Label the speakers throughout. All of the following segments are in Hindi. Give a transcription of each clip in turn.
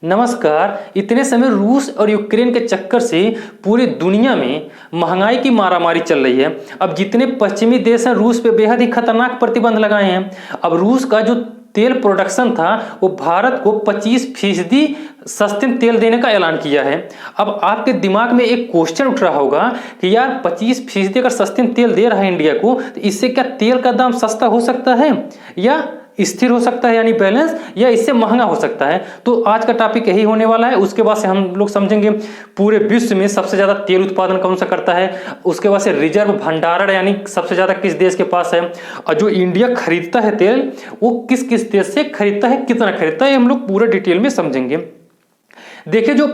Speaker 1: नमस्कार। इतने समय रूस और यूक्रेन के चक्कर से पूरी दुनिया में महंगाई की मारामारी चल रही है। अब जितने पश्चिमी देश हैं रूस पे बेहद ही खतरनाक प्रतिबंध लगाए हैं। अब रूस का जो तेल प्रोडक्शन था वो भारत को 25% सस्ते तेल देने का ऐलान किया है। अब आपके दिमाग में एक क्वेश्चन उठ रहा होगा कि यार 25% अगर सस्ते तेल दे रहा है इंडिया को, तो इससे क्या तेल का दाम सस्ता हो सकता है या स्थिर हो सकता है यानी बैलेंस, या इससे महंगा हो सकता है। तो आज का टॉपिक यही होने वाला है। उसके बाद से हम लोग समझेंगे पूरे विश्व में सबसे ज्यादा तेल उत्पादन कौन सा करता है, उसके बाद से रिजर्व भंडारण यानी सबसे ज्यादा किस देश के पास है, और जो इंडिया खरीदता है तेल वो किस किस देश से खरीदता है, कितना खरीदता है, हम लोग पूरे डिटेल में समझेंगे। देखिए, जो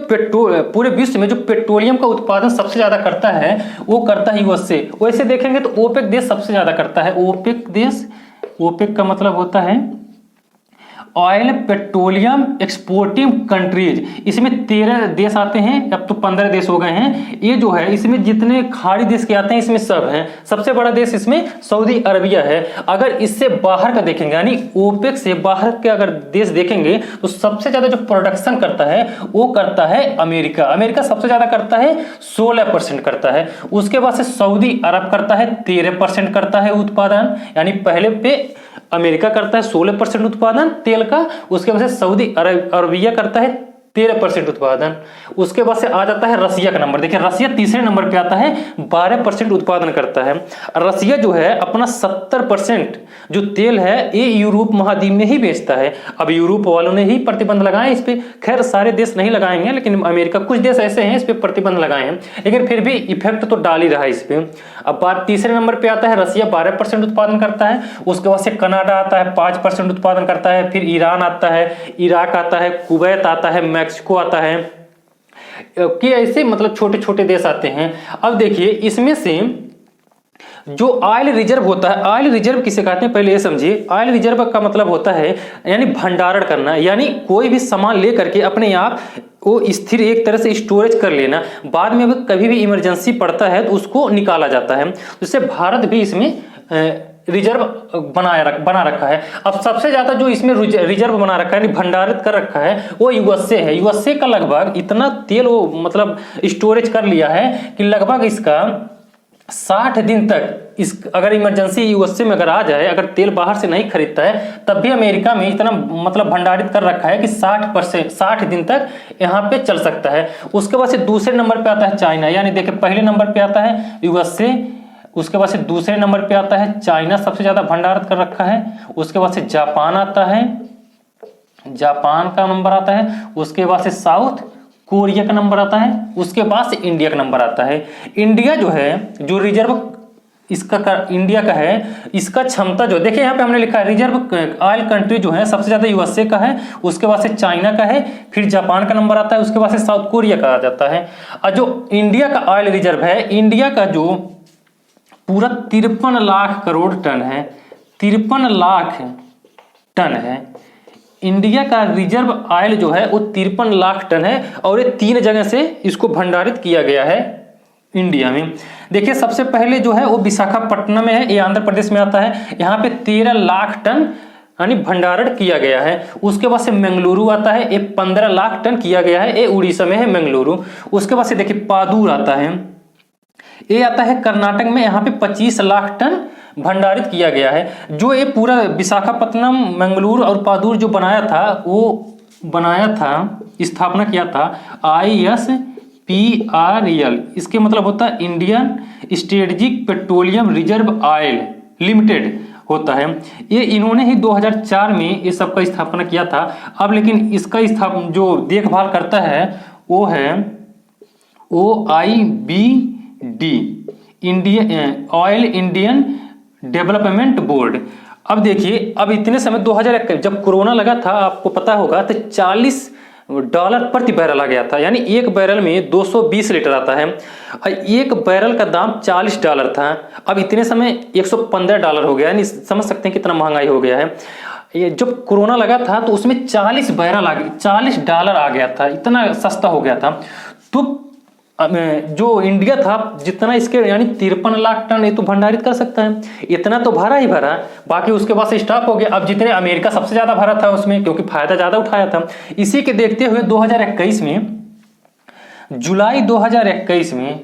Speaker 1: पूरे विश्व में जो पेट्रोलियम का उत्पादन सबसे ज्यादा करता है वो करता है यूएसए। वैसे देखेंगे तो ओपेक देश सबसे ज्यादा करता है। ओपेक देश, ओपेक का मतलब होता है ऑयल पेट्रोलियम एक्सपोर्टिंग कंट्रीज। इसमें 13 देश आते हैं, अब तो 15 देश हो गए हैं। ये जो है इसमें जितने खाड़ी देश के आते हैं इसमें सब हैं। सबसे बड़ा देश इसमें सऊदी अरबिया है। अगर इससे बाहर का देखेंगे यानी ओपेक से बाहर के अगर देश देखेंगे तो सबसे ज्यादा जो प्रोडक्शन करता है वो करता है अमेरिका। अमेरिका सबसे ज्यादा करता है, 16% करता है। उसके बाद से सऊदी अरब करता है, 13% करता है उत्पादन, यानी पहले पे अमेरिका करता है 16% उत्पादन तेल का। उसके बाद से सऊदी अरबिया करता है 13% उत्पादन। उसके बाद से आ जाता है रसिया का नंबर। देखिए, रसिया तीसरे नंबर पे आता है, 12% उत्पादन करता है। रसिया जो है अपना 70% जो तेल है ये यूरोप महाद्वीप में ही बेचता है। अब यूरोप वालों ने ही प्रतिबंध लगाए इस पे। खैर सारे देश नहीं लगाएंगे, लेकिन अमेरिका, कुछ देश ऐसे हैं इस पे प्रतिबंध लगाए हैं, लेकिन फिर भी इफेक्ट तो डाल ही रहा है इस पे। अब बात तीसरे नंबर पे आता है, रसिया 12% उत्पादन करता है। उसके बाद से कनाडा आता है, 5% उत्पादन करता है। फिर ईरान आता है, इराक आता है, कुवैत आता है, मैक्सिको आता है, कि ऐसे मतलब छोटे छोटे देश आते हैं। अब देखिए इसमें से जो ऑयल रिजर्व होता है, ऑयल रिजर्व किसे कहते हैं पहले ये समझिए। ऑयल रिजर्व का मतलब होता है यानी भंडारण करना, यानी कोई भी सामान लेकर के अपने आप वो स्थिर एक तरह से स्टोरेज कर लेना, बाद में कभी भी इमरजेंसी पड़ता है तो उसको निकाला जाता है। जिससे भारत भी इसमें रिजर्व बना रखा है। अब सबसे ज्यादा जो इसमें रिजर्व बना रखा है, भंडारित कर रखा है, वो यूएसए है। यूएसए का लगभग इतना तेल वो मतलब स्टोरेज कर लिया है कि लगभग इसका 60 दिन तक इस अगर इमरजेंसी यूएसए में अगर आ जाए, अगर तेल बाहर से नहीं खरीदता है, तब भी अमेरिका में इतना मतलब भंडारित कर रखा है कि 60 दिन तक यहाँ पे चल सकता है। उसके बाद से दूसरे नंबर पे आता है चाइना, यानी देखिए पहले नंबर पे आता है यूएसए, उसके बाद से दूसरे नंबर पे आता है चाइना, सबसे ज्यादा भंडारित कर रखा है। उसके बाद से जापान आता है, जापान का नंबर आता है। उसके बाद से साउथ कोरिया का नंबर आता है। उसके बाद से इंडिया का नंबर आता है। इंडिया जो है जो रिजर्व इंडिया का है, इसका क्षमता जो देखिए यहाँ पे हमने लिखा है रिजर्व ऑयल कंट्री जो है सबसे ज्यादा यूएसए का है, उसके बाद से चाइना का है, फिर जापान का नंबर आता है, उसके बाद से साउथ कोरिया का आ जाता है। और जो इंडिया का ऑयल रिजर्व है, इंडिया का जो पूरा 53 लाख करोड़ टन है, 53 लाख टन है। इंडिया का रिजर्व ऑयल जो है वो 53 लाख टन है, और ये 3 जगह से इसको भंडारित किया गया है इंडिया में। देखिए सबसे पहले जो है वो विशाखापट्टनम में है, ये आंध्र प्रदेश में आता है। यहाँ पे 13 लाख टन यानी भंडारण किया गया है। उसके बाद से मंगलुरु आता है, ये 15 लाख टन किया गया है, ये उड़ीसा में है मंगलुरु। उसके बाद से देखिए पादुर आता है, ये आता है कर्नाटक में, यहाँ पे 25 लाख टन भंडारित किया गया है। जो ये पूरा विशाखापट्टनम, मंगलुरु और पादुर जो बनाया था, वो बनाया था, स्थापना किया था ISPRL। इसके मतलब होता है Indian strategic petroleum reserve oil limited होता है। ये इन्होंने ही 2004 में ये सब का स्थापना किया था। अब लेकिन इसका जो देखभाल करता है वो है OIBD, oil Indian development board. अब देखिए, अब इतने समय 2021 जब कोरोना लगा था, आपको पता होगा, तो $40 प्रति बैरल आ गया था, यानी एक बैरल में 220 लीटर आता है। एक बैरल का दाम $40 था, अब इतने समय $115 हो गया, यानी समझ सकते हैं कितना महंगाई हो गया है। ये जब कोरोना लगा था तो उसमें 40 बैरल आ गया, $40 आ गया था, इतना सस्ता हो गया था। तो जो इंडिया था जितना इसके यानी 53 लाख टन ये तो भंडारित कर सकता है, इतना तो भरा ही भरा, बाकी उसके बाद से स्टॉप हो गया। अब जितने अमेरिका सबसे ज्यादा भरा था उसमें, क्योंकि फायदा ज्यादा उठाया था। इसी के देखते हुए 2021 में, जुलाई 2021 में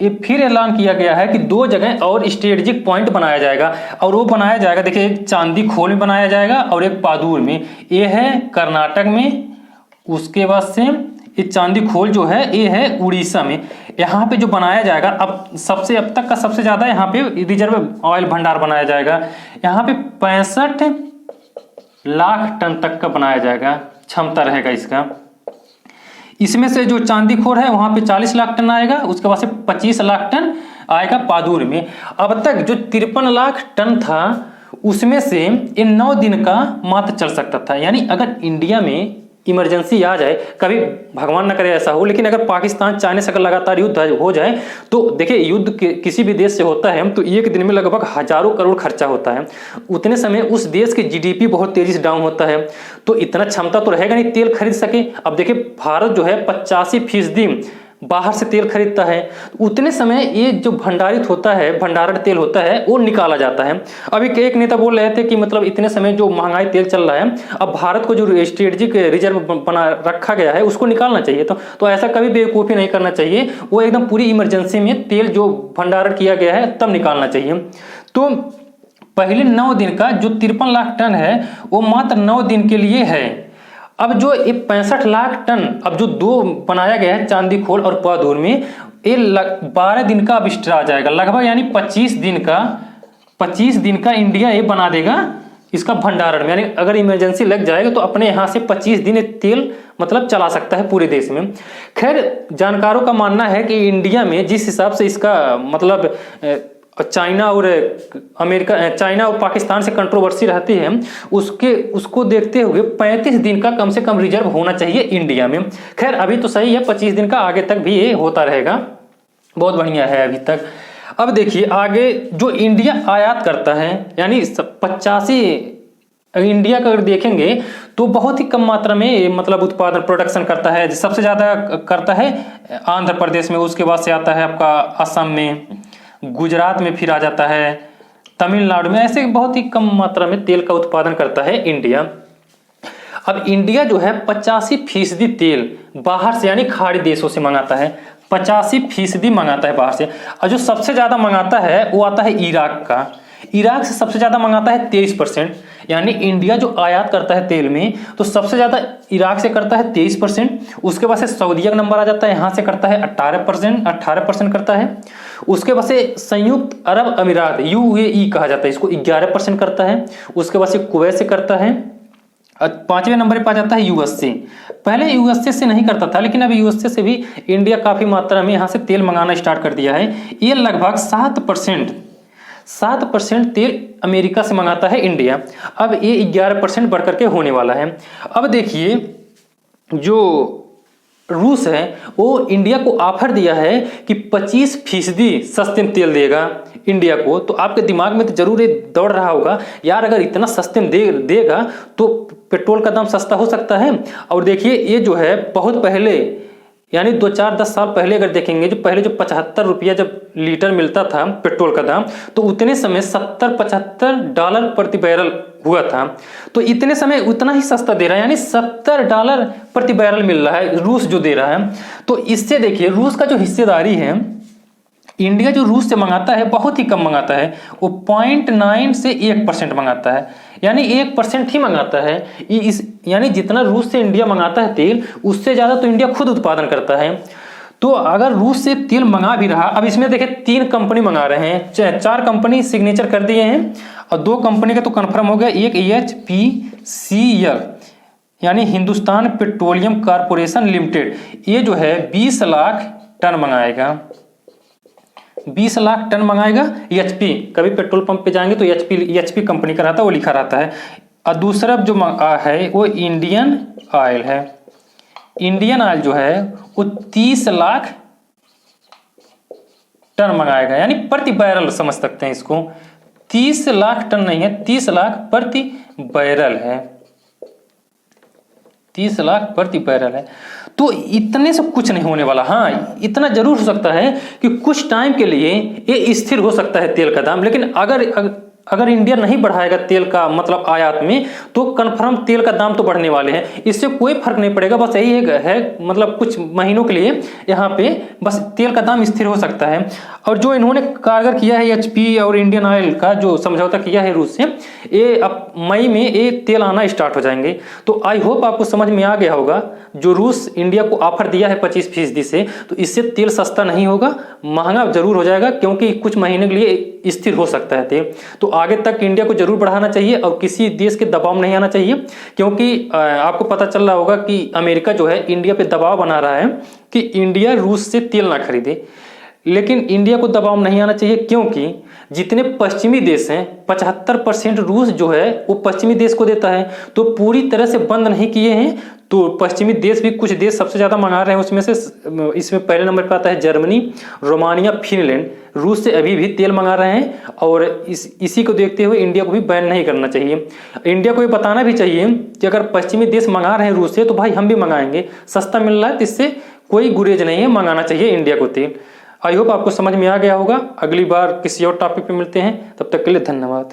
Speaker 1: ये फिर ऐलान किया गया है कि 2 जगह और स्ट्रेटेजिक पॉइंट बनाया जाएगा, और वो बनाया जाएगा, देखिए एक चांदी खोल में बनाया जाएगा और एक पादुर में। ये है कर्नाटक में, उसके बाद से ये चांदी खोल जो है ये है उड़ीसा में। यहाँ पे जो बनाया जाएगा, अब तक का सबसे ज्यादा यहाँ पे रिजर्व ऑयल भंडार बनाया जाएगा। यहाँ पे 65 लाख टन तक का बनाया जाएगा, क्षमता रहेगा इसका। इसमें से जो चांदी खोर है वहां पे 40 लाख टन आएगा, उसके बाद से 25 लाख टन आएगा पादुर में। अब तक जो 53 लाख टन था उसमें से इन 9 दिन का मात्र चल सकता था। यानी अगर इंडिया में इमरजेंसी आ जाए, कभी भगवान न करे ऐसा हो, लेकिन अगर पाकिस्तान चाइना से अगर लगातार युद्ध हो जाए, तो देखिए युद्ध किसी भी देश से होता है तो एक दिन में लगभग हजारों करोड़ खर्चा होता है। उतने समय उस देश की जीडीपी बहुत तेजी से डाउन होता है, तो इतना क्षमता तो रहेगा नहीं तेल खरीद सके। अब देखिए भारत जो है 85% बाहर से तेल खरीदता है, उतने समय ये जो भंडारित होता है, भंडारण तेल होता है, वो निकाला जाता है। अभी एक नेता बोल रहे थे कि मतलब इतने समय जो महंगाई तेल चल रहा है, अब भारत को जो स्ट्रेटेजिक रिजर्व बना रखा गया है उसको निकालना चाहिए। तो ऐसा कभी बेवकूफ़ी नहीं करना चाहिए, वो एकदम पूरी इमरजेंसी में तेल जो भंडारण किया गया है तब निकालना चाहिए। तो पहले 9 दिन का जो 53 लाख टन है वो मात्र 9 दिन के लिए है। अब जो ये 65 लाख टन अब जो 2 बनाया गया है चांदी खोल और पादुर में, ये 12 दिन का अब एक्स्ट्रा आ जाएगा लगभग, यानी 25 दिन का इंडिया ये बना देगा इसका भंडारण में। यानी अगर इमरजेंसी लग जाएगा तो अपने यहाँ से 25 दिन तेल मतलब चला सकता है पूरे देश में। खैर जानकारों का मानना है कि इंडिया में जिस हिसाब से इसका मतलब चाइना और पाकिस्तान से कंट्रोवर्सी रहती है, उसको देखते हुए 35 दिन का कम से कम रिजर्व होना चाहिए इंडिया में। खैर अभी तो सही है, 25 दिन का, आगे तक भी ये होता रहेगा, बहुत बढ़िया है अभी तक। अब देखिए आगे जो इंडिया आयात करता है, यानी 85 इंडिया का अगर देखेंगे तो बहुत ही कम मात्रा में मतलब उत्पादन प्रोडक्शन करता है। सबसे ज्यादा करता है आंध्र प्रदेश में, उसके बाद से आता है आपका असम में, गुजरात में फिर आ जाता है, तमिलनाडु में, ऐसे बहुत ही कम मात्रा में तेल का उत्पादन करता है इंडिया। अब इंडिया जो है 85% तेल बाहर से यानी खाड़ी देशों से मंगाता है, 85% मंगाता है बाहर से। और जो सबसे ज्यादा मंगाता है वो आता है इराक का, इराक से सबसे ज्यादा मंगाता है 23%। यानी इंडिया जो आयात करता है तेल में तो सबसे ज्यादा इराक से करता है 23%, उसके बाद से सऊदीया का नंबर आ जाता है, यहाँ से करता है 18% करता है। उसके बाद से संयुक्त अरब अमीरात UAE कहा जाता है इसको, 11% करता है। उसके बाद से कुवैत से करता है, 5वें नंबर पर आ जाता है USA। पहले USA से नहीं करता था, लेकिन अब USA से भी इंडिया काफी मात्रा में यहाँ से तेल मंगाना स्टार्ट कर दिया है। ये लगभग 7% तेल अमेरिका से मंगाता है इंडिया। अब ये 11% बढ़कर के होने वाला है। अब देखिए जो रूस है वो इंडिया को ऑफर दिया है कि 25% सस्ते में तेल देगा इंडिया को। तो आपके दिमाग में तो जरूर ये दौड़ रहा होगा, यार अगर इतना सस्ते में देगा तो पेट्रोल का दाम सस्ता हो सकता है। और देखिए ये जो है बहुत पहले यानी 2-4-10 साल पहले अगर देखेंगे, जो पहले जो 75 रुपया जब लीटर मिलता था पेट्रोल का दाम, तो उतने समय $70-75 प्रति बैरल हुआ था। तो इतने समय उतना ही सस्ता दे रहा है, यानी $70 प्रति बैरल मिल रहा है रूस जो दे रहा है। तो इससे देखिए रूस का जो हिस्सेदारी है, इंडिया जो रूस से मंगाता है बहुत ही कम मंगाता है, वो 0.9 से 1% मंगाता है, यानी 1% ही मंगाता है। यानी जितना रूस से इंडिया मंगाता है तेल, उससे ज्यादा तो इंडिया खुद उत्पादन करता है। तो अगर रूस से तेल मंगा भी रहा, अब इसमें देखिए 3 कंपनी मंगा रहे हैं, 4 कंपनी सिग्नेचर कर दिए हैं और 2 कंपनी का तो कंफर्म हो गया। एक HPCL यानी हिंदुस्तान पेट्रोलियम कॉर्पोरेशन लिमिटेड, ये जो है 20 लाख टन मंगाएगा, 20 लाख टन मंगाएगा। HP कभी पेट्रोल पंप पे जाएंगे तो HP कंपनी का रहता है, वो लिखा रहता है। और दूसरा जो है वो इंडियन ऑयल है, इंडियन ऑयल जो है वो 30 लाख टन मंगाएगा, यानी प्रति बैरल समझ सकते हैं इसको। 30 लाख टन नहीं है, 30 लाख प्रति बैरल है, 30 लाख प्रति बैरल है। तो इतने से कुछ नहीं होने वाला। हाँ, इतना जरूर हो सकता है कि कुछ टाइम के लिए ये स्थिर हो सकता है तेल का दाम, लेकिन अगर इंडिया नहीं बढ़ाएगा तेल का मतलब आयात में, तो कन्फर्म तेल का दाम तो बढ़ने वाले हैं। इससे कोई फर्क नहीं पड़ेगा, बस यही है मतलब कुछ महीनों के लिए यहाँ पे बस तेल का दाम स्थिर हो सकता है। और जो इन्होंने कारगर किया है एचपी और इंडियन ऑयल का जो समझौता किया है रूस से, ये अब मई में ये तेल आना स्टार्ट हो जाएंगे। तो आई होप आपको समझ में आ गया होगा, जो रूस इंडिया को ऑफर दिया है 25% से, तो इससे तेल सस्ता नहीं होगा, महंगा जरूर हो जाएगा, क्योंकि कुछ महीने के लिए स्थिर हो सकता है तेल। तो आगे तक इंडिया को जरूर बढ़ाना चाहिए और किसी देश के दबाव में नहीं आना चाहिए, क्योंकि आपको पता चल रहा होगा कि अमेरिका जो है इंडिया पे दबाव बना रहा है कि इंडिया रूस से तेल ना खरीदे। लेकिन इंडिया को दबाव नहीं आना चाहिए, क्योंकि जितने पश्चिमी देश हैं 75% रूस जो है वो पश्चिमी देश को देता है, तो पूरी तरह से बंद नहीं किए हैं। तो पश्चिमी देश भी कुछ देश सबसे ज़्यादा मंगा रहे हैं, उसमें से इसमें पहले नंबर पर आता है जर्मनी, रोमानिया, फिनलैंड। रूस से अभी भी तेल मंगा रहे हैं, और इसी को देखते हुए इंडिया को भी बैन नहीं करना चाहिए। इंडिया को ये बताना भी चाहिए कि अगर पश्चिमी देश मंगा रहे हैं रूस से, तो भाई हम भी मंगाएंगे, सस्ता मिल रहा है, तो इससे कोई गुरेज नहीं है, मंगाना चाहिए इंडिया को तेल। आई होप आपको समझ में आ गया होगा। अगली बार किसी और टॉपिक पे मिलते हैं, तब तक के लिए धन्यवाद।